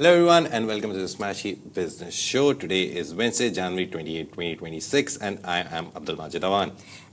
Hello everyone and welcome to the Smashi Business Show. Today is Wednesday, January 28, 2026 and I am Abdul Majid Awan.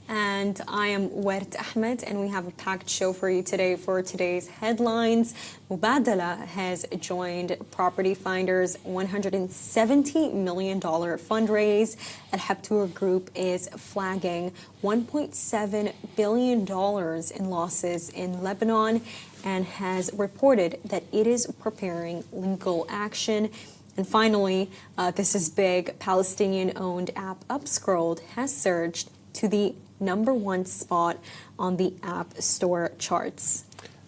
And I am Wert Ahmed, and we have a packed show for you today. For today's headlines, Mubadala has joined PropertyFinder's $170 million fundraise. And Habtoor Group is flagging $1.7 billion in losses in Lebanon and has reported that it is preparing legal action. And finally, this is big, Palestinian-owned app UpScrolled has surged to the #1 spot on the App Store charts.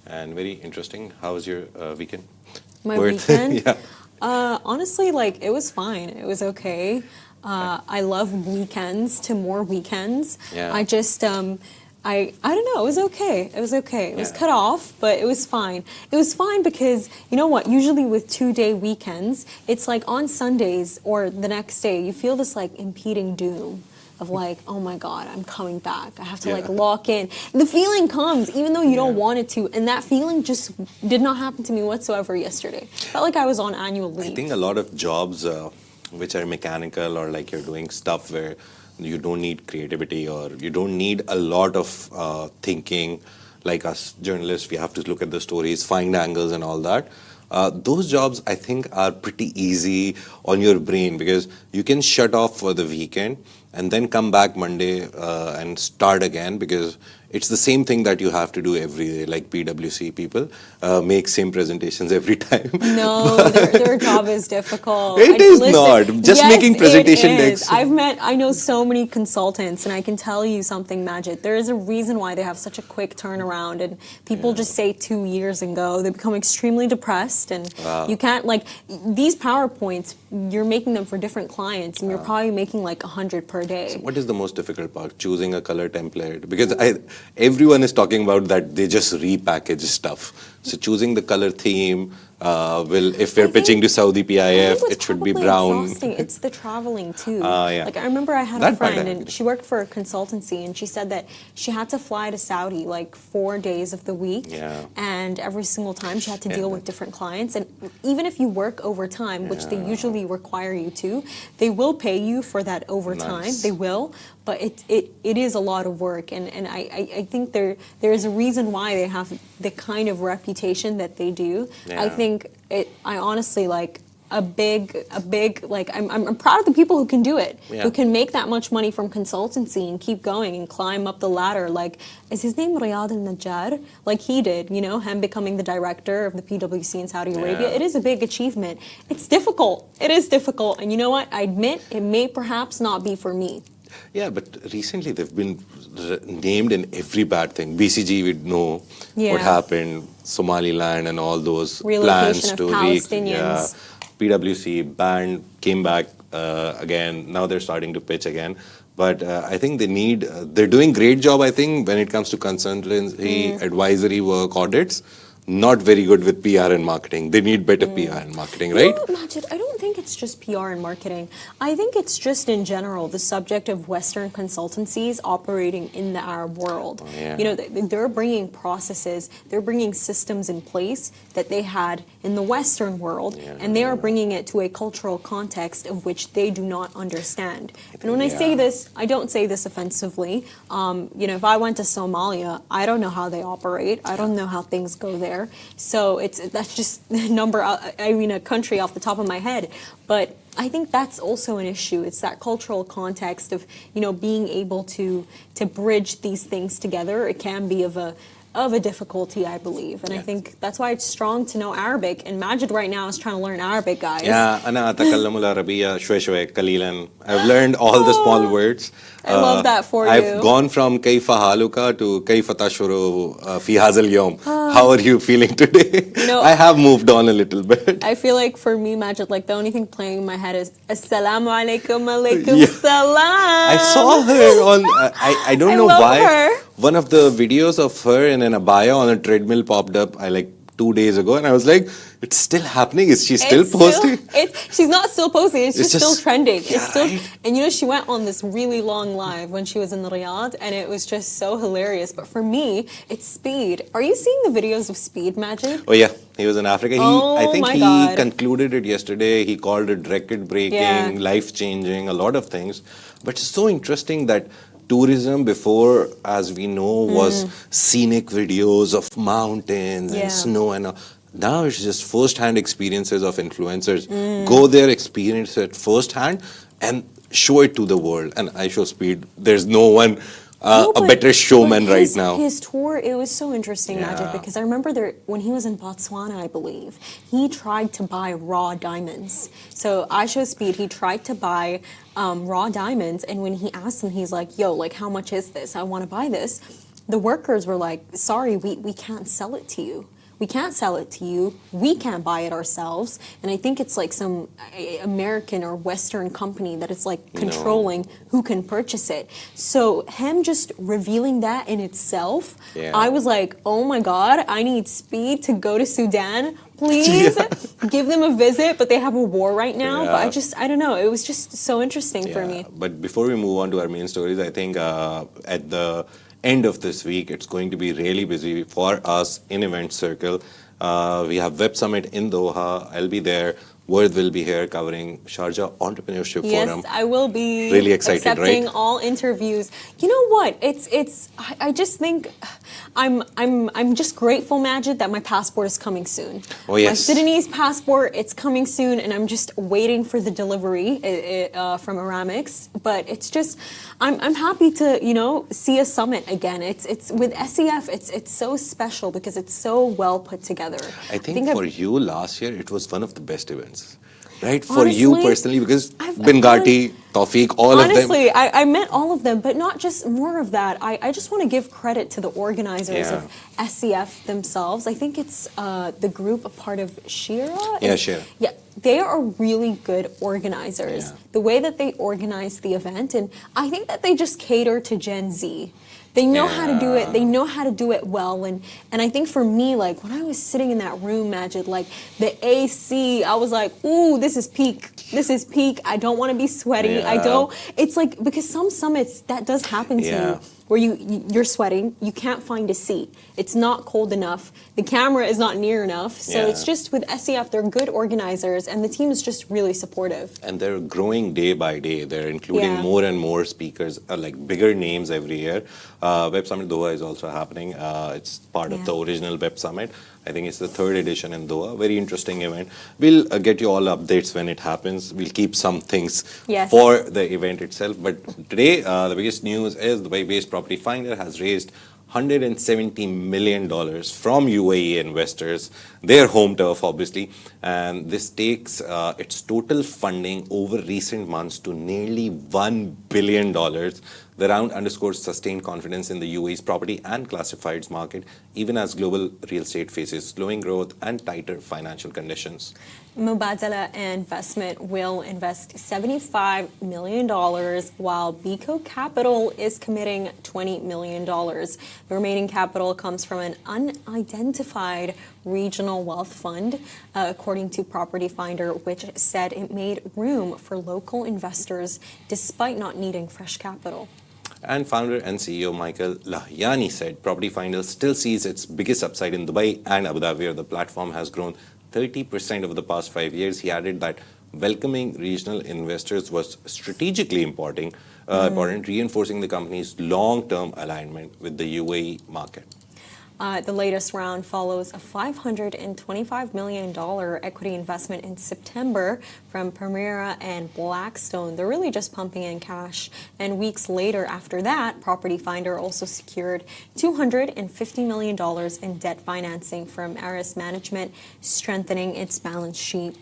And very interesting. How was your weekend? My weekend? Yeah. Honestly, it was fine. It was okay. I love weekends to more weekends. Yeah. I just, I don't know, it was okay. It was okay. It was cut off, but it was fine. It was fine because, you know what, usually with 2-day weekends, it's like on Sundays or the next day, you feel this impeding doom of oh my God, I'm coming back. I have to lock in. The feeling comes even though you don't want it to. And that feeling just did not happen to me whatsoever yesterday. Felt like I was on annual leave. I think a lot of jobs which are mechanical or you're doing stuff where you don't need creativity or you don't need a lot of thinking. Like us journalists, we have to look at the stories, find angles and all that. Those jobs, I think, are pretty easy on your brain because you can shut off for the weekend and then come back Monday and start again because it's the same thing that you have to do every day, like PwC people make same presentations every time. No, their job is difficult. It is not. Just making presentation decks. I know so many consultants and I can tell you something, Majid. There is a reason why they have such a quick turnaround and people just say 2 years and go. They become extremely depressed and you can't, these PowerPoints, you're making them for different clients and you're probably making 100 per day. So what is the most difficult part? Choosing a color template? Because everyone is talking about that they just repackage stuff. So choosing the color theme, if we're pitching to Saudi PIF, it should be brown. Exhausting. It's the traveling too. Yeah. I remember I had a friend and she worked for a consultancy and she said that she had to fly to Saudi 4 days of the week. Yeah. And every single time she had to deal with different clients. And even if you work overtime, which they usually require you to, they will pay you for that overtime. Nice. They will. But it is a lot of work, and I think there is a reason why they have the kind of reputation that they do. Yeah. I honestly I'm proud of the people who can do it, who can make that much money from consultancy and keep going and climb up the ladder. Is his name Riyad al-Najjar? He did, him becoming the director of the PwC in Saudi Arabia. It is a big achievement. It's difficult. It is difficult, and you know what? I admit it may perhaps not be for me. Yeah, but recently they've been named in every bad thing. BCG, we know what happened, Somaliland and all those relocation plans to Palestinians. PwC banned, came back again. Now they're starting to pitch again. But I think they're doing great job, I think, when it comes to consultancy, advisory work, audits. Not very good with PR and marketing. They need better PR and marketing, right? No, Majid, I don't think it's just PR and marketing. I think it's just in general the subject of Western consultancies operating in the Arab world. They're bringing processes, they're bringing systems in place that they had in the Western world, and they are bringing it to a cultural context of which they do not understand. And when I say this, I don't say this offensively. If I went to Somalia, I don't know how they operate. I don't know how things go there. So that's just a country off the top of my head. But I think that's also an issue. It's that cultural context of, being able to bridge these things together. It can be of a difficulty, I believe. And I think that's why it's strong to know Arabic. And Majid right now is trying to learn Arabic, guys. Yeah, أنا أتكلم العربية شوي شوي قليلا. I've learned all the small words. I love that for you. I've gone from كيف حالك to كيف تشعر في هذا اليوم. How are you feeling today? I have moved on a little bit. I feel like for me, Majid, the only thing playing in my head is Assalamu alaikum, alaikum salam. I saw her on, I don't know why. Her. One of the videos of her in an abaya on a treadmill popped up. I 2 days ago, and I was like, it's still happening? Is she still It's posting? She's not still posting. It's just still trending. Yeah, It's still, right? and you know, she went on this really long live when she was in Riyadh, and it was just so hilarious. But for me, it's Speed. Are you seeing the videos of Speed, Majid? Oh yeah, he was in Africa. I think my he God. concluded it yesterday. He called it record-breaking, Yeah. life-changing, a lot of things. But it's so interesting that tourism before, as we know, was scenic videos of mountains Yeah. and snow and all. Now it's just first-hand experiences of influencers. Go there, experience it firsthand, and show it to the world. And I show Speed. There's no one No, a better showman but right now. His tour, it was so interesting, Majid, Yeah. because I remember when he was in Botswana, I believe, he tried to buy raw diamonds. So I show Speed, he tried to buy raw diamonds, and when he asked them, he's like, yo, like, how much is this? I want to buy this. The workers were like, sorry, we can't sell it to you. We can't sell it to you. We can't buy it ourselves. And I think it's like some American or Western company that is like controlling who can purchase it. So him just revealing that in itself, Yeah. I was like, oh my God, I need Speed to go to Sudan. Please give them a visit, but they have a war right now. But I don't know. It was just so interesting for me. But before we move on to our main stories, I think at the end of this week, it's going to be really busy for us in Event Circle. We have Web Summit in Doha. I'll be there. Worth will be here covering Sharjah Entrepreneurship Forum. Yes, I will be Really excited, accepting right? all interviews. You know what? I just think I'm just grateful, Majid, that my passport is coming soon. Oh, yes. My Sudanese passport, it's coming soon, and I'm just waiting for the delivery from Aramix. But it's just I'm happy to, you know, see a summit again. It's with SEF, it's so special because it's so well put together. I think for you last year, it was one of the best events. Right? For Honestly, you personally, because I've Bengati, Tawfiq, all of them. Honestly, I met all of them, but not just more of that. I just want to give credit to the organizers of SEF themselves. I think it's the group, a part of Shira. Yeah, Shira. Yeah, they are really good organizers. Yeah. The way that they organize the event, and I think that they just cater to Gen Z. They know how to do it. They know how to do it well. And I think for me, like when I was sitting in that room, Majid, like the AC, I was like, ooh, this is peak. This is peak. I don't want to be sweaty. I don't. It's like, because some summits, that does happen to you, where you're sweating, you can't find a seat. It's not cold enough. The camera is not near enough. So it's just with SEF, they're good organizers, and the team is just really supportive. And they're growing day by day. They're including more and more speakers, like bigger names every year. Web Summit Doha is also happening. It's part of the original Web Summit. I think it's the 3rd edition in Doha. Very interesting event. We'll get you all updates when it happens. We'll keep some things for the event itself. But today, the biggest news is Dubai-based PropertyFinder has raised $170 million from UAE investors, their home turf, obviously. And this takes its total funding over recent months to nearly $1 billion. The round underscores sustained confidence in the UAE's property and classifieds market, even as global real estate faces slowing growth and tighter financial conditions. Mubadala Investment will invest $75 million, while Biko Capital is committing $20 million. The remaining capital comes from an unidentified regional wealth fund, according to PropertyFinder, which said it made room for local investors despite not needing fresh capital. And founder and CEO Michael Lahyani said PropertyFinder still sees its biggest upside in Dubai and Abu Dhabi, where the platform has grown 30% over the past 5 years. He added that welcoming regional investors was strategically important, reinforcing the company's long-term alignment with the UAE market. The latest round follows a $525 million equity investment in September from Permira and Blackstone. They're really just pumping in cash. And weeks later after that, PropertyFinder also secured $250 million in debt financing from Aris Management, strengthening its balance sheet.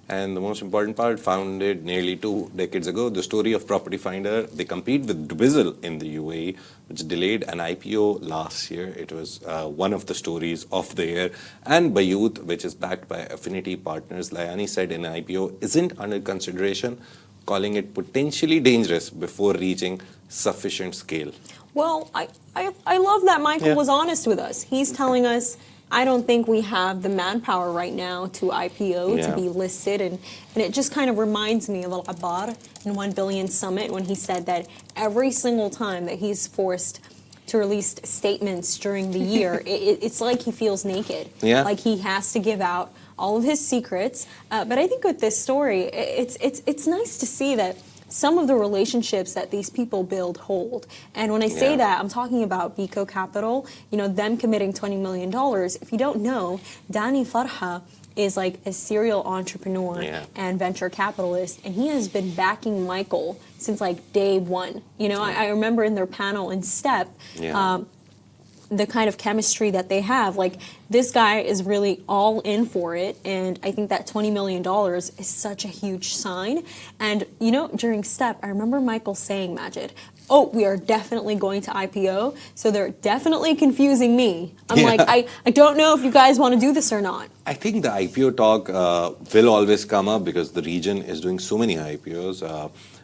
And the most important part, founded nearly 2 decades ago, the story of PropertyFinder. They compete with Dubizzle in the UAE, which delayed an IPO last year. It was one of the stories of the year. And Bayut, which is backed by Affinity Partners, Layani said an IPO isn't under consideration, calling it potentially dangerous before reaching sufficient scale. Well, I love that Michael was honest with us. He's telling us I don't think we have the manpower right now to IPO, to Yeah. be listed. And it just kind of reminds me of Al-Abbar in 1 Billion Summit when he said that every single time that he's forced to release statements during the year, it's like he feels naked. Yeah. Like he has to give out all of his secrets. But I think with this story, it's nice to see that some of the relationships that these people build hold. And when I say Yeah. that, I'm talking about Bico Capital, them committing $20 million. If you don't know, Dani Farha is like a serial entrepreneur Yeah. and venture capitalist, and he has been backing Michael since like day one. I remember in their panel in Step, Yeah. the kind of chemistry that they have. Like, this guy is really all in for it, and I think that $20 million is such a huge sign. And, during Step, I remember Michael saying, Majid, oh, we are definitely going to IPO, so they're definitely confusing me. I'm Yeah. like, I don't know if you guys want to do this or not. I think the IPO talk will always come up because the region is doing so many IPOs.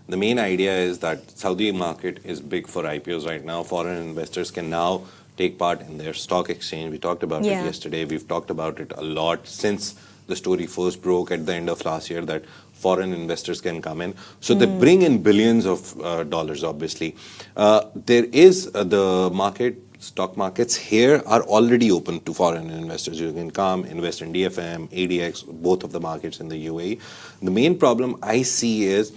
The main idea is that Saudi market is big for IPOs right now. Foreign investors can now take part in their stock exchange. We talked about it yesterday. We've talked about it a lot since the story first broke at the end of last year that foreign investors can come in. So they bring in billions of dollars, obviously. There is the stock markets here are already open to foreign investors. You can come, invest in DFM, ADX, both of the markets in the UAE. The main problem I see is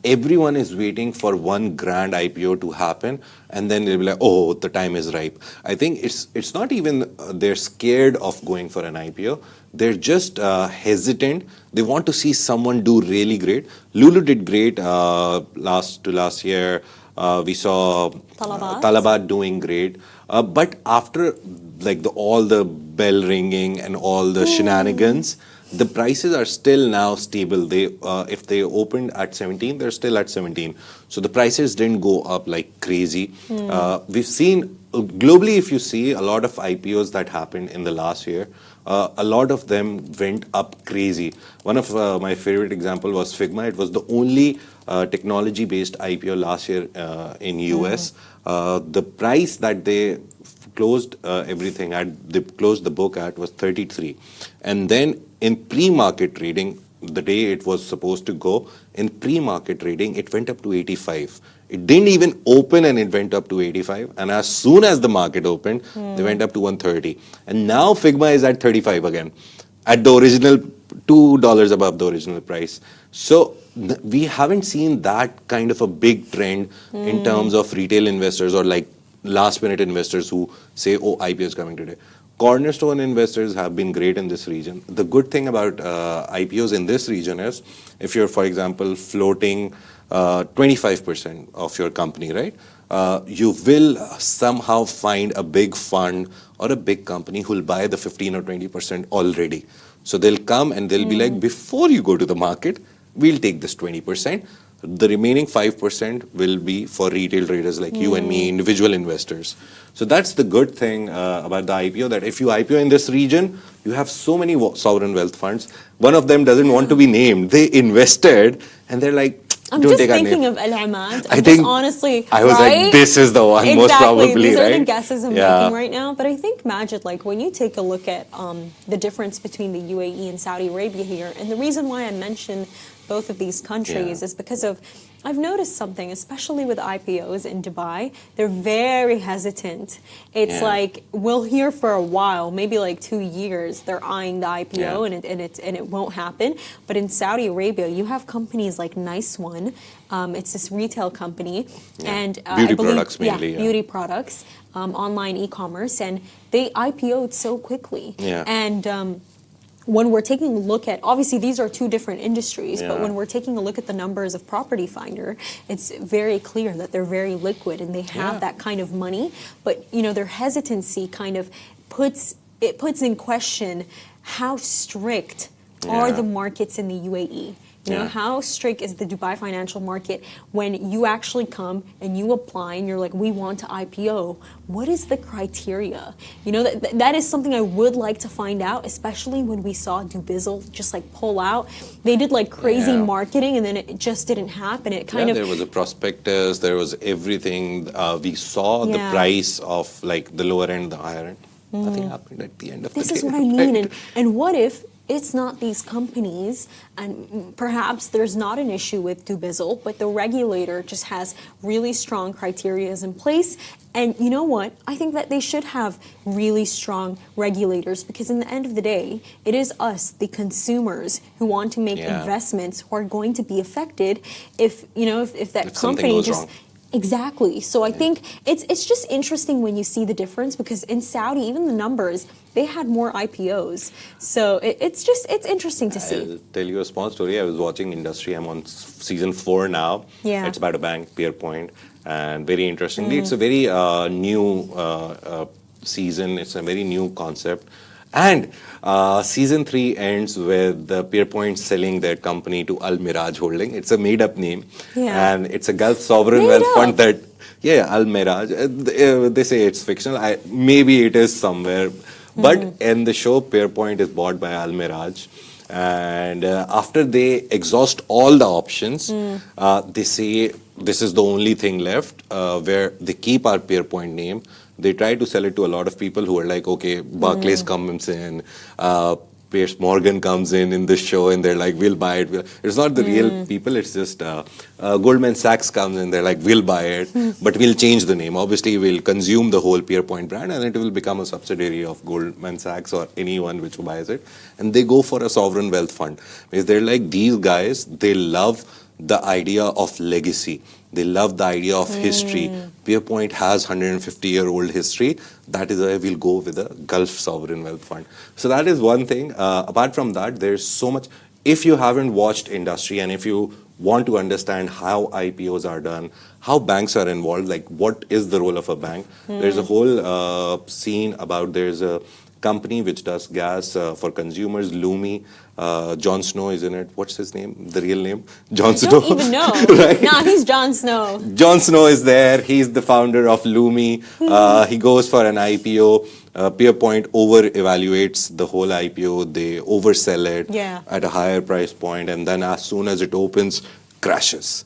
everyone is waiting for one grand IPO to happen, and then they'll be like, oh, the time is ripe. I think it's not even they're scared of going for an IPO. They're just hesitant. They want to see someone do really great. Lulu did great last year. We saw Talabat doing great. But after all the bell ringing and all the shenanigans, the prices are still now stable. They if they opened at 17, they're still at 17. So the prices didn't go up like crazy. We've seen globally, if you see a lot of IPOs that happened in the last year, a lot of them went up crazy. One of my favorite example was Figma. It was the only technology-based IPO last year in US. The price that they closed everything at, they closed the book at was 33. And then in pre-market trading, the day it was supposed to go, in pre-market trading, it went up to 85. It didn't even open and it went up to 85. And as soon as the market opened, they went up to 130. And now Figma is at 35 again, at the original $2 above the original price. So we haven't seen that kind of a big trend in terms of retail investors or like last minute investors who say, oh, IPO is coming today. Cornerstone investors have been great in this region. The good thing about IPOs in this region is if you're, for example, floating 25% of your company, right? You will somehow find a big fund or a big company who'll buy the 15 or 20% already. So they'll come and they'll be like, before you go to the market, we'll take this 20%. The remaining 5% will be for retail traders like you and me, individual investors. So that's the good thing about the IPO, that if you IPO in this region, you have so many sovereign wealth funds. One of them doesn't want to be named. They invested and they're like, I'm don't just take our thinking name. of Al Amad. I I'm think just honestly, I was right? like, this is the one, exactly. most probably, These are right? the guesses I'm making right now. But I think, Majid, like when you take a look at the difference between the UAE and Saudi Arabia here, and the reason why I mentioned both of these countries is because of, I've noticed something, especially with IPOs in Dubai, they're very hesitant. It's like, we'll hear for a while, maybe like 2 years, they're eyeing the IPO and it won't happen. But in Saudi Arabia, you have companies like Nice One. It's this retail company. And beauty products mainly. Beauty products, online e-commerce, and they IPO'd so quickly. And when we're taking a look at, obviously these are two different industries, but when we're taking a look at the numbers of PropertyFinder, it's very clear that they're very liquid and they have that kind of money. But their hesitancy kind of puts in question how strict are the markets in the UAE. You know, how strict is the Dubai financial market when you actually come and you apply and you're like, we want to IPO. What is the criteria? That is something I would like to find out, especially when we saw Dubizzle just like pull out. They did like crazy marketing and then it just didn't happen. It kind of, there was a prospectus, there was everything. We saw the price of like the lower end, the higher end. Nothing happened at the end of the day. This is what I mean. right? And what if it's not these companies, and perhaps there's not an issue with Dubizzle, but the regulator just has really strong criteria in place. And you know what? I think that they should have really strong regulators, because in the end of the day, it is us, the consumers, who want to make investments, who are going to be affected if that company just wrong. Exactly. So I think it's just interesting when you see the difference, because in Saudi, even the numbers, they had more IPOs. So it's interesting to see. I'll tell you a small story. I was watching Industry. I'm on season 4 now. Yeah. It's about a bank, Pierpoint. And very interestingly, it's a very new season. It's a very new concept. And season 3 ends with the Pierpoint selling their company to Al Miraj Holding. It's a made-up name, and it's a Gulf sovereign wealth fund that, Al Miraj. They say it's fictional. Maybe it is somewhere, but in the show, Pierpoint is bought by Al Miraj. And after they exhaust all the options, they say this is the only thing left, where they keep our Pierpoint name. They try to sell it to a lot of people who are like, okay, Barclays comes in, Pierce Morgan comes in the show, and they're like, we'll buy it. It's not the real people, it's just Goldman Sachs comes in, they're like, we'll buy it, but we'll change the name. Obviously, we'll consume the whole Pierpoint brand, and it will become a subsidiary of Goldman Sachs or anyone which buys it. And they go for a sovereign wealth fund. Because they're like, these guys, they love the idea of legacy. They love the idea of history. Pierpoint has 150-year-old history. That is why we'll go with a Gulf Sovereign Wealth Fund. So that is one thing. Apart from that, there's so much. If you haven't watched Industry, and if you want to understand how IPOs are done, how banks are involved, like what is the role of a bank, there's a whole scene about, there's a company which does gas for consumers, Lumi. Jon Snow is in it. What's his name? The real name? Jon Snow. I don't even know. Right? Nah, he's Jon Snow. Jon Snow is there. He's the founder of Lumi. He goes for an IPO. Pierpoint over-evaluates the whole IPO. They oversell it at a higher price point, and then as soon as it opens, crashes.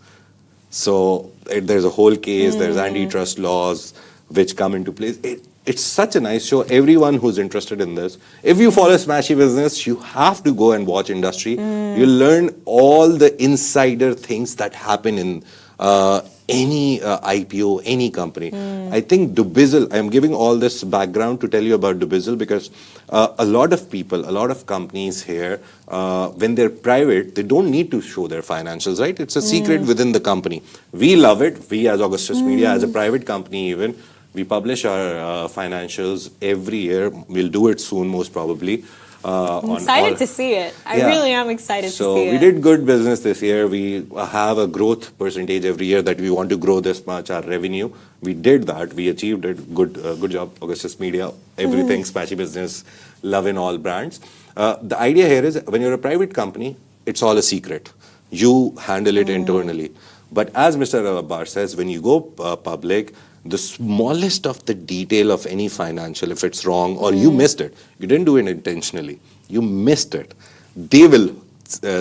So there's a whole case. There's antitrust laws which come into place. It's such a nice show. Everyone who's interested in this, if you follow Smashi business, you have to go and watch Industry. You'll learn all the insider things that happen in any IPO, any company. I think Dubizzle, I'm giving all this background to tell you about Dubizzle, because a lot of people, a lot of companies here, when they're private, they don't need to show their financials, right? It's a secret within the company. We love it. We as Augustus Media, as a private company even, we publish our financials every year. We'll do it soon, most probably. I'm excited to see it. I really am excited to see it. So we did good business this year. We have a growth percentage every year that we want to grow this much, our revenue. We did that. We achieved it. Good job, Augustus Media. Everything, Smashi Business, love in all brands. The idea here is, when you're a private company, it's all a secret. You handle it internally. But as Mr. Abbar says, when you go public, the smallest of the detail of any financial, if it's wrong or you missed it, you didn't do it intentionally, you missed it, they will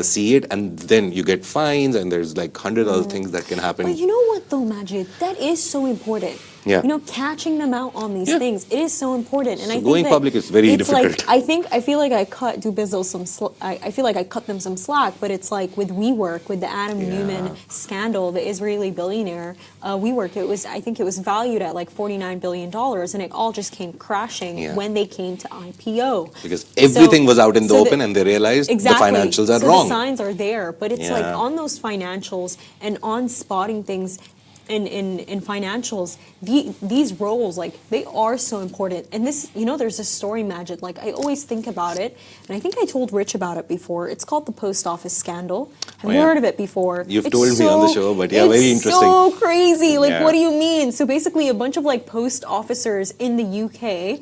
see it, and then you get fines, and there's like 100 other things that can happen. But you know what though, Majid? That is so important. You know, catching them out on these things, it is so important. And so I think going public is very difficult. Like, I feel like I cut Dubizzle I feel like I cut them some slack, but it's like with WeWork, with the Adam Newman scandal, the Israeli billionaire, WeWork, I think it was valued at like $49 billion, and it all just came crashing when they came to IPO. Because everything was out in the open, and they realized the financials are wrong. The signs are there, but it's like on those financials and on spotting things in financials, these roles, like, they are so important. And this, you know, there's a story, Majid, like, I always think about it, and I think I told Rich about it before. It's called the post office scandal. Have you heard of it before? You've told me on the show, but very interesting. It's so crazy. Like, what do you mean? So basically, a bunch of like post officers in the UK,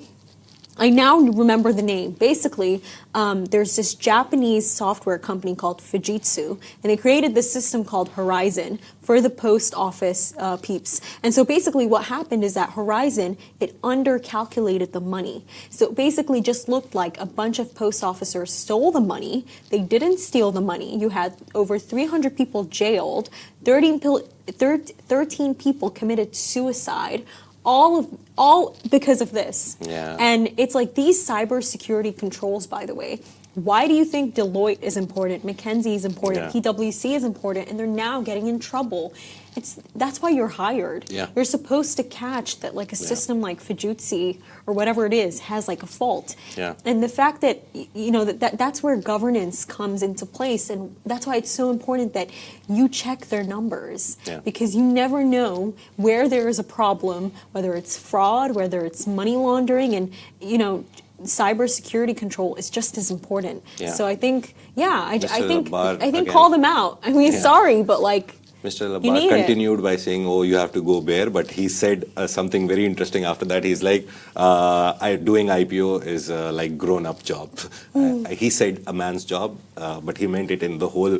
I now remember the name. Basically, there's this Japanese software company called Fujitsu, and they created this system called Horizon for the post office peeps. And so basically what happened is that Horizon, it undercalculated the money. So it basically just looked like a bunch of post officers stole the money. They didn't steal the money. You had over 300 people jailed, 13 people committed suicide. all because of this. Yeah. And it's like these cybersecurity controls, by the way. Why do you think Deloitte is important, McKinsey is important, Yeah. PwC is important, and they're now getting in trouble? That's why you're hired. Yeah. You're supposed to catch that, like a system like Fujitsu or whatever it is has like a fault. Yeah. And the fact that that's where governance comes into place, and that's why it's so important that you check their numbers. Yeah. Because you never know where there is a problem, whether it's fraud, whether it's money laundering, and cybersecurity control is just as important. Yeah. So I think, I Mr. think Labar, I think again. call them out. I mean, Yeah. sorry, but like. Mr. You Labar need it. continued by saying, "Oh, you have to go bare," but he said something very interesting after that. He's like, "Doing IPO is like grown-up job." He said a man's job, but he meant it in the whole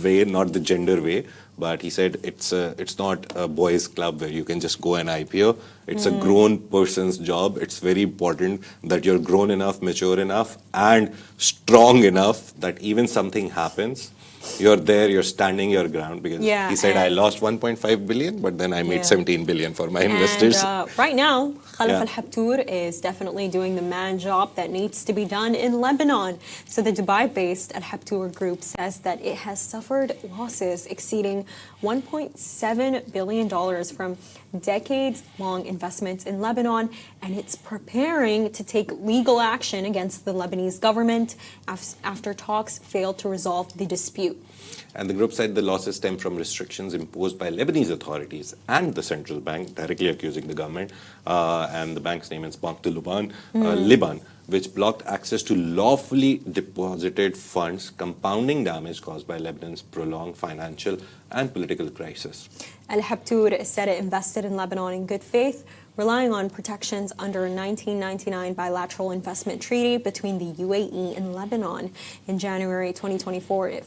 way, not the gender way. But he said it's not a boys' club where you can just go and IPO. It's a grown person's job. It's very important that you're grown enough, mature enough, and strong enough that even something happens, you're there, you're standing your ground, because Yeah, he said, I and- lost 1.5 billion, but then I made Yeah. 17 billion for my investors. And right now, Khalif Yeah. Al-Habtoor is definitely doing the man job that needs to be done in Lebanon. So the Dubai-based Al-Habtoor Group says that it has suffered losses exceeding $1.7 billion from decades-long investments in Lebanon, and it's preparing to take legal action against the Lebanese government after talks failed to resolve the dispute. And the group said the losses stem from restrictions imposed by Lebanese authorities and the central bank, directly accusing the government, and the bank's name is Banque de Liban, which blocked access to lawfully deposited funds, compounding damage caused by Lebanon's prolonged financial and political crisis. Al-Habtoor said it invested in Lebanon in good faith, relying on protections under a 1999 bilateral investment treaty between the UAE and Lebanon. In January 2024, it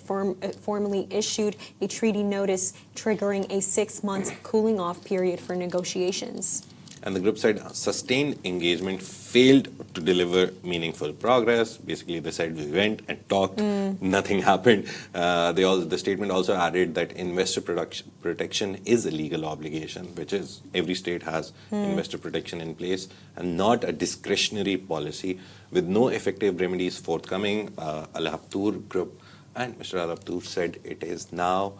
formally issued a treaty notice triggering a 6-month cooling-off period for negotiations. And the group said sustained engagement failed to deliver meaningful progress. Basically, they said we went and talked, nothing happened. The statement also added that investor protection is a legal obligation, which is every state has investor protection in place, and not a discretionary policy. With no effective remedies forthcoming, Al-Habtoor Group and Mr. Al-Habtoor said it is now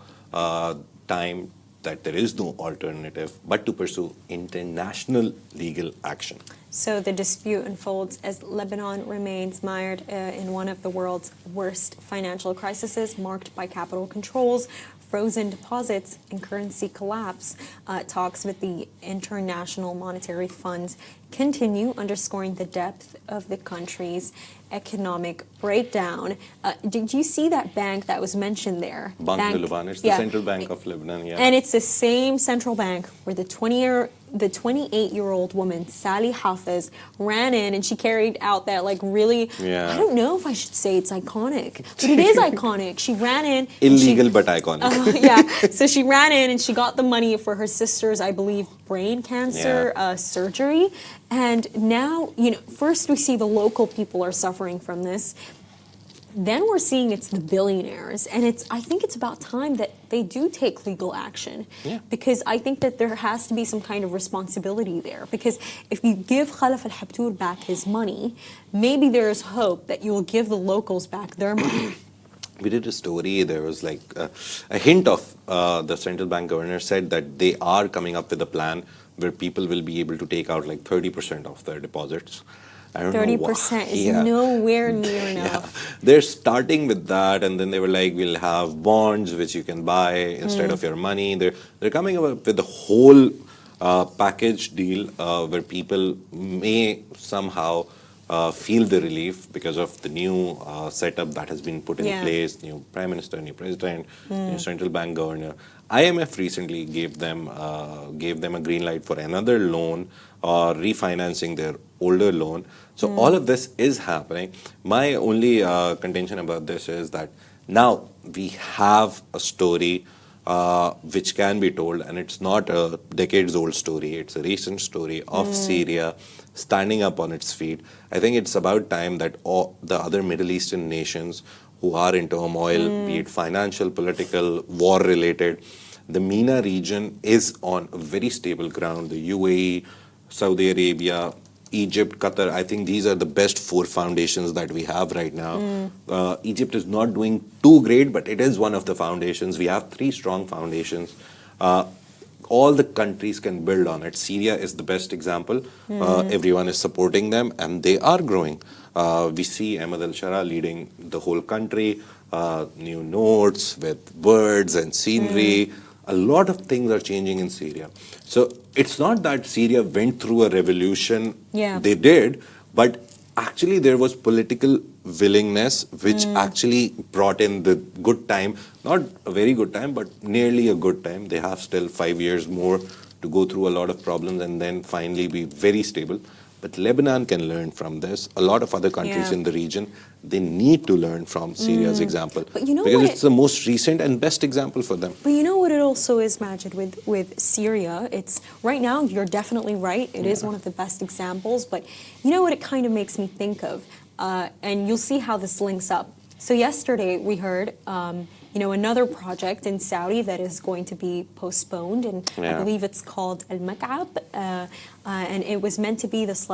time that there is no alternative but to pursue international legal action. So the dispute unfolds as Lebanon remains mired in one of the world's worst financial crises, marked by capital controls, frozen deposits, and currency collapse. Talks with the International Monetary Fund continue, underscoring the depth of the country's economic breakdown. Did you see that bank that was mentioned there? Banque de Liban, it's the central bank of Lebanon, yeah. And it's the same central bank where the 28-year-old woman, Sally Hafez, ran in, and she carried out that I don't know if I should say it's iconic, but it is iconic. She ran in. Illegal but iconic. Yeah. So she ran in and she got the money for her sister's, I believe, brain cancer surgery. And now, first we see the local people are suffering from this. Then we're seeing it's the billionaires. And I think it's about time that they do take legal action. Yeah. Because I think that there has to be some kind of responsibility there. Because if you give Khalif Al-Habtoor back his money, maybe there is hope that you will give the locals back their money. We did a story, there was a hint of the central bank governor said that they are coming up with a plan where people will be able to take out 30% of their deposits. I don't know 30% is nowhere near enough. Yeah. They're starting with that, and then they were like, we'll have bonds which you can buy instead of your money. They're coming up with a whole package deal where people may somehow feel the relief because of the new setup that has been put in place, new prime minister, new president, new central bank governor. IMF recently gave them a green light for another loan or refinancing their older loan. So all of this is happening. My only contention about this is that now we have a story which can be told, and it's not a decades-old story. It's a recent story of Syria standing up on its feet. I think it's about time that all the other Middle Eastern nations who are in turmoil, be it financial, political, war-related, the MENA region is on very stable ground. The UAE, Saudi Arabia, Egypt, Qatar. I think these are the best 4 foundations that we have right now. Egypt is not doing too great, but it is one of the foundations. We have 3 strong foundations. All the countries can build on it. Syria is the best example. Everyone is supporting them, and they are growing. We see Ahmed al-Shara leading the whole country, new notes with birds and scenery. A lot of things are changing in Syria. So it's not that Syria went through a revolution. Yeah. They did, but actually there was political willingness which actually brought in the good time. Not a very good time, but nearly a good time. They have still 5 years more to go through a lot of problems and then finally be very stable. But Lebanon can learn from this. A lot of other countries in the region, they need to learn from Syria's example. But you know because what it's the most recent and best example for them. But you know what it also is, Majid, with Syria? It's right now, you're definitely right. It is one of the best examples. But you know what it kind of makes me think of? And you'll see how this links up. So yesterday we heard another project in Saudi that is going to be postponed, and I believe it's called Al-Mak'ab, and it was meant to be this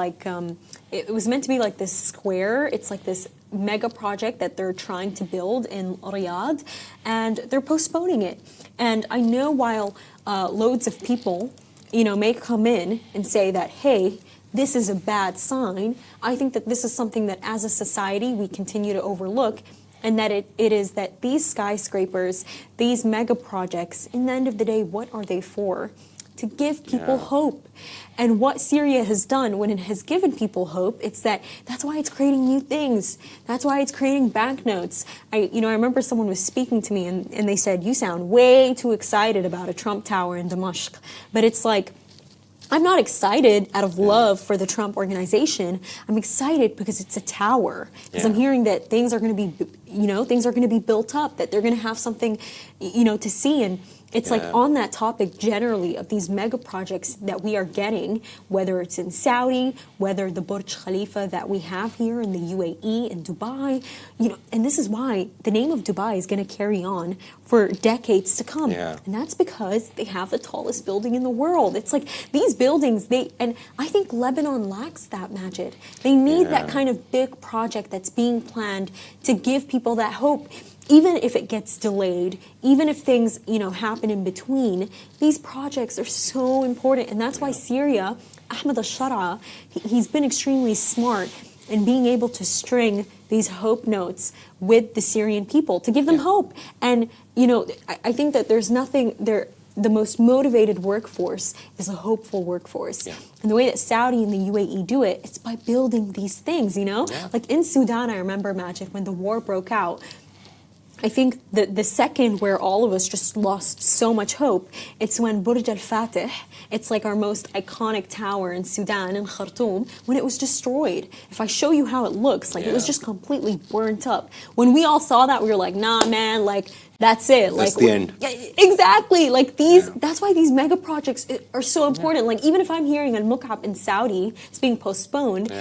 it was meant to be like this square. It's like this mega project that they're trying to build in Riyadh, and they're postponing it. And I know while loads of people, may come in and say that, hey, this is a bad sign, I think that this is something that as a society we continue to overlook. And that it is that these skyscrapers, these mega projects, in the end of the day, what are they for? To give people hope. And what Syria has done when it has given people hope, that's why it's creating new things. That's why it's creating banknotes. I remember someone was speaking to me and they said, you sound way too excited about a Trump Tower in Damascus. But it's like, I'm not excited out of love for the Trump organization. I'm excited because it's a tower. Because I'm hearing that things are going to be built up, that they're going to have something, to see. And it's like on that topic generally of these mega projects that we are getting, whether it's in Saudi, whether the Burj Khalifa that we have here in the UAE, in Dubai, and this is why the name of Dubai is going to carry on for decades to come. And that's because they have the tallest building in the world. It's like these buildings, and I think Lebanon lacks that, Majid. They need that kind of big project that's being planned to give people that hope. Even if it gets delayed, even if things, happen in between, these projects are so important. And that's why Syria, Ahmed al-Shara, he's been extremely smart in being able to string these hope notes with the Syrian people to give them hope. And, I think that there's nothing there. The most motivated workforce is a hopeful workforce. And the way that Saudi and the UAE do it, it's by building these things, Like in Sudan, I remember, Majid, when the war broke out, I think the second where all of us just lost so much hope, it's when Burj al-Fatih, it's like our most iconic tower in Sudan, in Khartoum, when it was destroyed. If I show you how it looks, it was just completely burnt up. When we all saw that, we were like, nah, man, that's it. That's the end. Exactly. That's why these mega projects are so important. Even if I'm hearing Al-Muk'ab in Saudi is being postponed,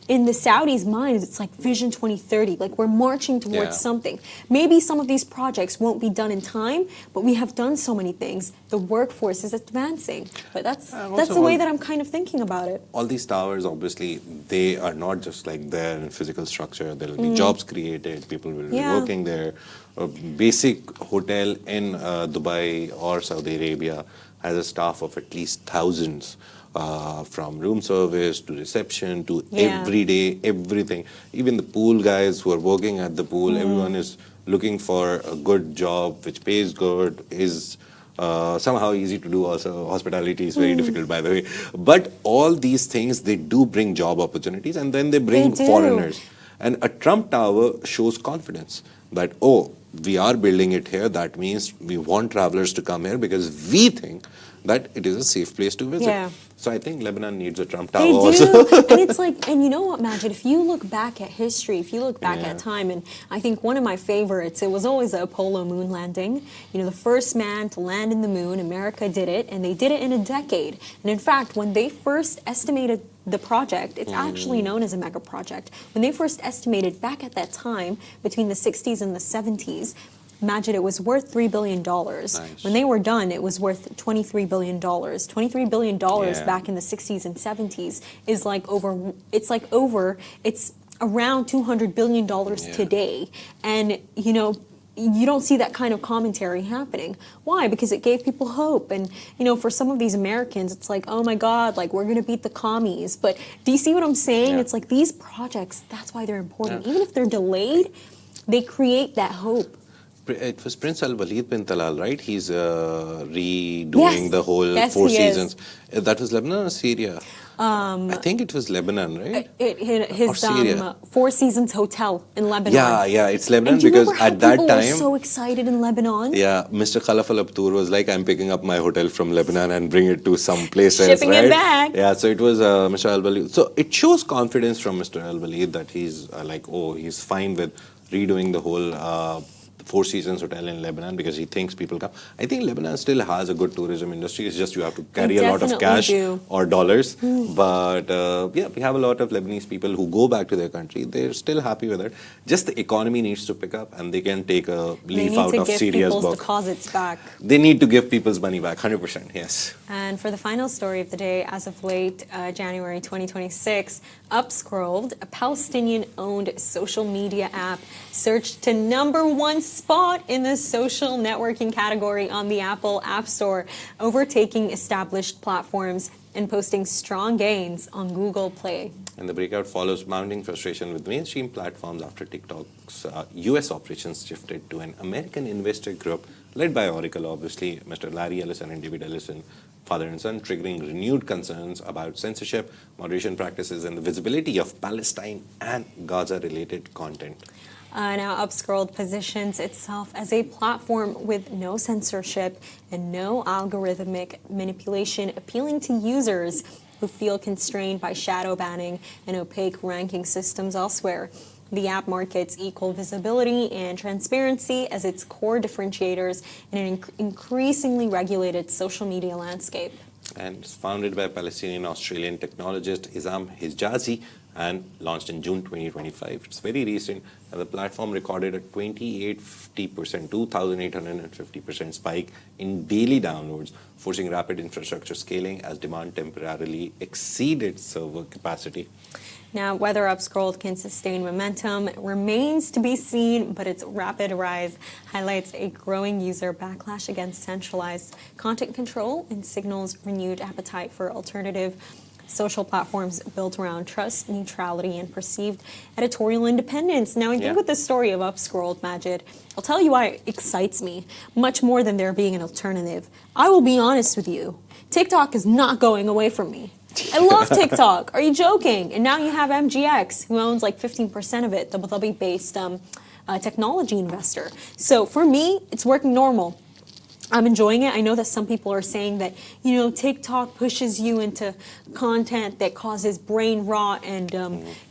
in the Saudis' minds, it's like Vision 2030. We're marching towards something. Maybe some of these projects won't be done in time, but we have done so many things. The workforce is advancing. But that's the way that I'm kind of thinking about it. All these towers, obviously, they are not just there in physical structure. There will be jobs created. People will be working there. A basic hotel in Dubai or Saudi Arabia has a staff of at least thousands. From room service to reception to every day, everything. Even the pool guys who are working at the pool, everyone is looking for a good job which pays good, is somehow easy to do also. Hospitality is very difficult, by the way. But all these things, they do bring job opportunities, and then they bring foreigners. And a Trump Tower shows confidence that, we are building it here. That means we want travelers to come here because we think that it is a safe place to visit. So I think Lebanon needs a Trump Tower also. And it's and you know what, Majid, if you look back at history, if you look back at time, and I think one of my favorites, it was always the Apollo moon landing. The first man to land in the moon, America did it, and they did it in a decade. And in fact, when they first estimated the project, it's actually known as a mega project. When they first estimated back at that time, between the 60s and the 70s, Imagine it was worth $3 billion. Nice. When they were done, it was worth $23 billion. $23 billion Yeah. back in the 60s and 70s is it's around $200 billion today. And, you don't see that kind of commentary happening. Why? Because it gave people hope. And, for some of these Americans, it's like, oh my God, like we're going to beat the commies. But do you see what I'm saying? Yeah. It's like these projects, that's why they're important. Yeah. Even if they're delayed, they create that hope. It was Prince Al Walid bin Talal, right? He's redoing Yes. the whole Yes, Four he is. Seasons. That was Lebanon or Syria? I think it was Lebanon, right? His Syria. Four Seasons hotel in Lebanon. Yeah, it's Lebanon And do you because remember how at that people were time, so excited in Lebanon? yeah, Mr. Khalaf Habtoor was like, I'm picking up my hotel from Lebanon and bring it to some place else, Shipping it right? back. Yeah, so it was Mr. Al Walid. So it shows confidence from Mr. Al Walid that he's he's fine with redoing the whole Four Seasons hotel in Lebanon because he thinks people come. I think Lebanon still has a good tourism industry. It's just you have to carry a lot of definitely cash do. or dollars. But yeah, we have a lot of Lebanese people who go back to their country. They're still happy with it. Just the economy needs to pick up and they can take a leaf out of They need to give Syria's people's book. deposits back. They need to give people's money back, 100%, yes. And for the final story of the day, as of late January 2026, UpScrolled, a Palestinian-owned social media app, surged to #1 spot in the social networking category on the Apple App Store, overtaking established platforms and posting strong gains on Google Play. And the breakout follows mounting frustration with mainstream platforms after TikTok's US operations shifted to an American investor group led by Oracle, obviously, Mr. Larry Ellison and David Ellison, father and son, triggering renewed concerns about censorship, moderation practices, and the visibility of Palestine and Gaza-related content. Now, UpScrolled positions itself as a platform with no censorship and no algorithmic manipulation, appealing to users who feel constrained by shadow banning and opaque ranking systems elsewhere. The app markets equal visibility and transparency as its core differentiators in an increasingly regulated social media landscape. And it's founded by Palestinian-Australian technologist Isam Hijazi and launched in June 2025. It's very recent, and the platform recorded a 2,850% spike in daily downloads, forcing rapid infrastructure scaling as demand temporarily exceeded server capacity. Now, whether UpScrolled can sustain momentum remains to be seen, but its rapid rise highlights a growing user backlash against centralized content control and signals renewed appetite for alternative social platforms built around trust, neutrality, and perceived editorial independence. Now, I think with the story of UpScrolled, Majid, I'll tell you why it excites me much more than there being an alternative. I will be honest with you. TikTok is not going away from me. I love TikTok. Are you joking? And now you have MGX, who owns like 15% of it, the Abu Dhabi-based technology investor. So for me, it's working normal. I'm enjoying it. I know that some people are saying that, TikTok pushes you into content that causes brain rot and,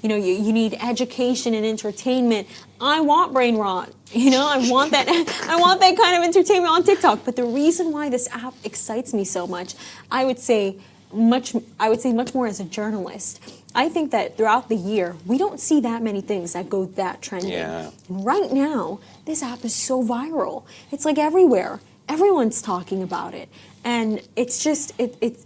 you need education and entertainment. I want brain rot. I want that kind of entertainment on TikTok. But the reason why this app excites me so much, I would say much more as a journalist. I think that throughout the year, we don't see that many things that go that trending. Yeah. And right now, this app is so viral. It's like everywhere. Everyone's talking about it. And it's just,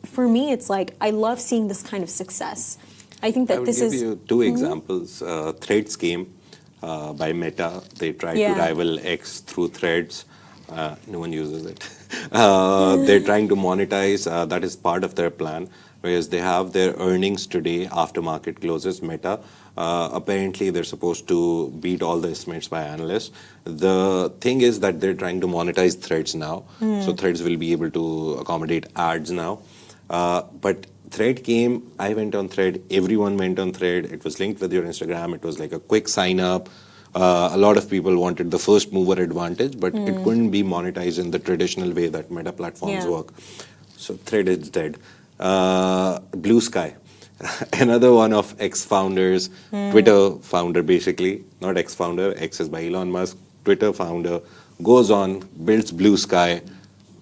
for me, it's like, I love seeing this kind of success. I think that this is... I will give you two examples. Threads came by Meta. They tried to rival X through Threads. No one uses it. They're trying to monetize. That is part of their plan. Whereas they have their earnings today after market closes, Meta. Apparently, they're supposed to beat all the estimates by analysts. The thing is that they're trying to monetize Threads now. So Threads will be able to accommodate ads now. But Thread came, I went on Thread, everyone went on Thread. It was linked with your Instagram. It was like a quick sign up. A lot of people wanted the first mover advantage, but it couldn't be monetized in the traditional way that Meta platforms work. So Thread is dead. Blue Sky, another one of ex-founders, Twitter founder basically, not ex-founder, X is by Elon Musk, Twitter founder, goes on, builds Blue Sky.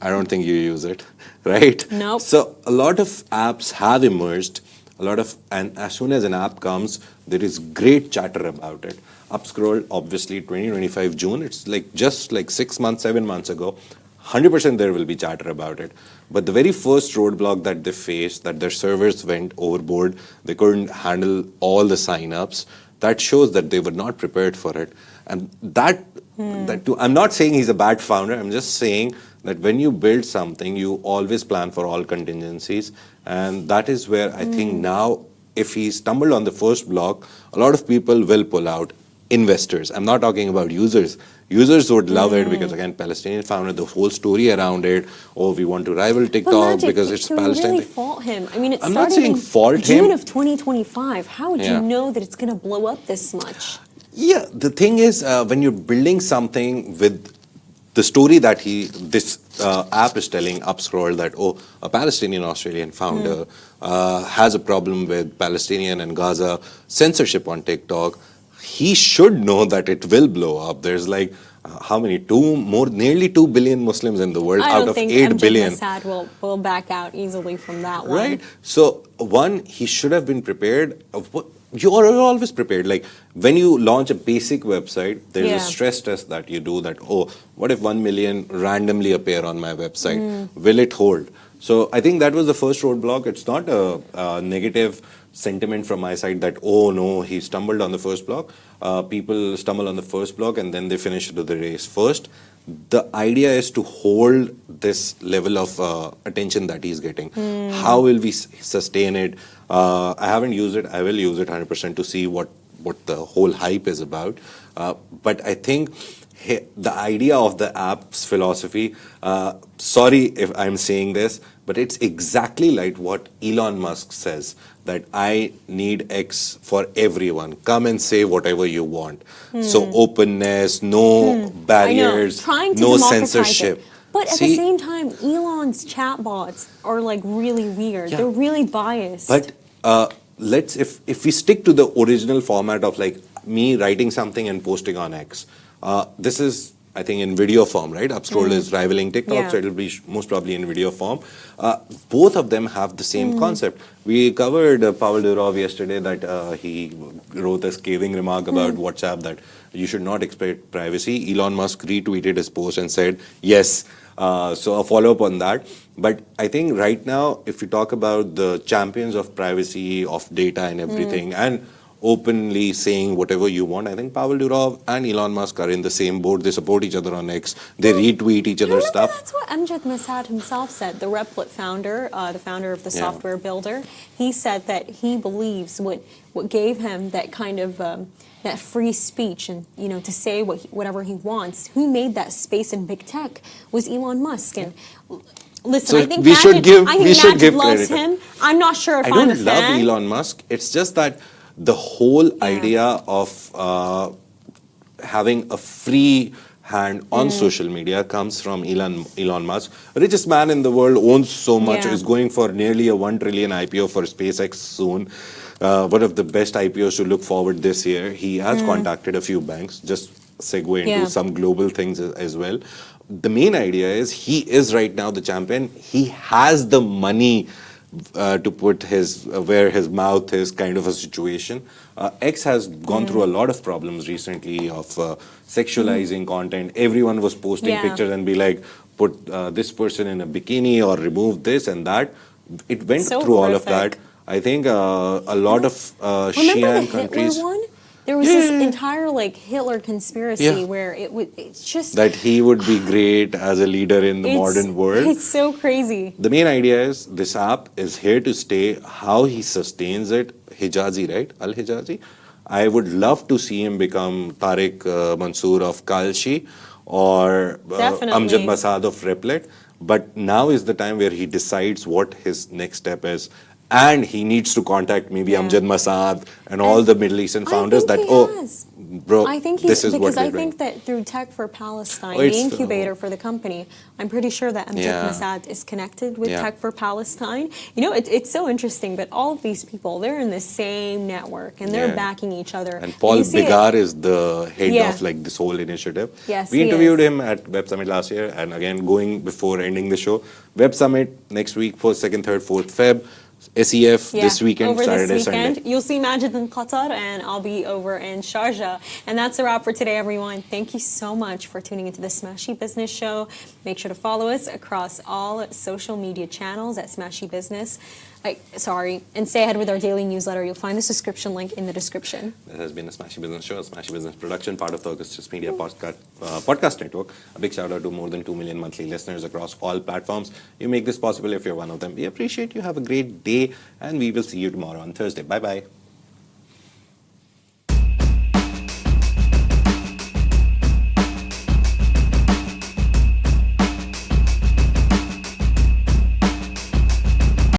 I don't think you use it, right? Nope. So a lot of apps have emerged, and as soon as an app comes, there is great chatter about it. UpScrolled, obviously 2025 June, it's like just like 6 months, 7 months ago, 100% there will be chatter about it. But the very first roadblock that they faced, that their servers went overboard, they couldn't handle all the signups, that shows that they were not prepared for it. And that too, I'm not saying he's a bad founder, I'm just saying that when you build something, you always plan for all contingencies. And that is where I think now, if he stumbled on the first block, a lot of people will pull out. Investors, I'm not talking about users. Users would love it because, again, Palestinian founder, the whole story around it. Oh, we want to rival TikTok because it's Palestine. Can we really fault him? I mean, it I'm not started saying in fault June him. of 2025. How would Yeah. you know that it's going to blow up this much? Yeah, the thing is, when you're building something with the story that this app is telling, UpScrolled, that, oh, a Palestinian-Australian founder has a problem with Palestinian and Gaza censorship on TikTok, he should know that it will blow up. There's like, how many? Nearly 2 billion Muslims in the world I out don't of think 8 billion. Mossad will back out easily from that one. Right? So, one, he should have been prepared. You are always prepared. Like, when you launch a basic website, there's a stress test that you do that, oh, what if 1 million randomly appear on my website? Will it hold? So, I think that was the first roadblock. It's not a negative sentiment from my side that, oh no, he stumbled on the first block. People stumble on the first block and then they finish the race first. The idea is to hold this level of attention that he's getting. How will we sustain it? I haven't used it. I will use it 100% to see what the whole hype is about. But I think the idea of the app's philosophy, sorry if I'm saying this, but it's exactly like what Elon Musk says, that I need X for everyone. Come and say whatever you want. So openness, no barriers, Trying to no democratize censorship. it. But at the same time, Elon's chatbots are like really weird. They're really biased. But if we stick to the original format of like me writing something and posting on X, this is, I think, in video form, right? UpScrolled is rivaling TikTok, so it'll be most probably in video form. Both of them have the same concept. We covered Pavel Durov yesterday that he wrote a scathing remark about WhatsApp that you should not expect privacy. Elon Musk retweeted his post and said, yes. So a follow-up on that. But I think right now, if you talk about the champions of privacy, of data and everything, and openly saying whatever you want, I think Pavel Durov and Elon Musk are in the same boat. They support each other on X. They retweet each other's stuff. That's what Amjad Masad himself said, the Replit founder, the founder of the software builder. He said that he believes what gave him that kind of that free speech and to say whatever he wants. Who made that space in big tech was Elon Musk. And listen, So I think we should give Majid loves credit. him. I'm not sure if I I'm a don't love fan. Elon Musk. It's just that the whole idea of having a free hand on social media comes from Elon Musk. Richest man in the world, owns so much, is going for nearly a 1 trillion IPO for SpaceX soon. One of the best IPOs to look forward this year. He has contacted a few banks, just segue into some global things as well. The main idea is he is right now the champion. He has the money to put where his mouth is, kind of a situation. X has gone through a lot of problems recently of sexualizing content. Everyone was posting pictures and be like, put this person in a bikini or remove this and that. It went through all of that. I think a lot of Shian countries. Hitler one? There was this entire Hitler conspiracy where it's just that he would be great as a leader in the modern world. It's so crazy. The main idea is this app is here to stay. How he sustains it, Hijazi, right? Al-Hijazi. I would love to see him become Tariq Mansour of Kalshi or Amjad Masad of Replit. But now is the time where he decides what his next step is. And he needs to contact maybe Amjad Masad and all the Middle Eastern founders that, bro, I think this is what because we're I doing. think that through Tech for Palestine, the incubator for the company, I'm pretty sure that Amjad Masad is connected with Tech for Palestine. It's so interesting, but all of these people, they're in the same network and they're backing each other. And Paul Bigar is the head of this whole initiative. Yes, we interviewed him at Web Summit last year, and again, going before ending the show, Web Summit next week, 1st, 2nd, 3rd, 4th Feb. SEF Yeah, this weekend, over Saturday, this weekend. Sunday. You'll see Majid in Qatar, and I'll be over in Sharjah. And that's a wrap for today, everyone. Thank you so much for tuning into the Smashi Business Show. Make sure to follow us across all social media channels at Smashi Business. And stay ahead with our daily newsletter. You'll find the subscription link in the description. This has been a Smashi Business Show, a Smashi Business production, part of the Augustus Media podcast network. A big shout out to more than 2 million monthly listeners across all platforms. You make this possible if you're one of them. We appreciate you. Have a great day, and we will see you tomorrow on Thursday. Bye-bye.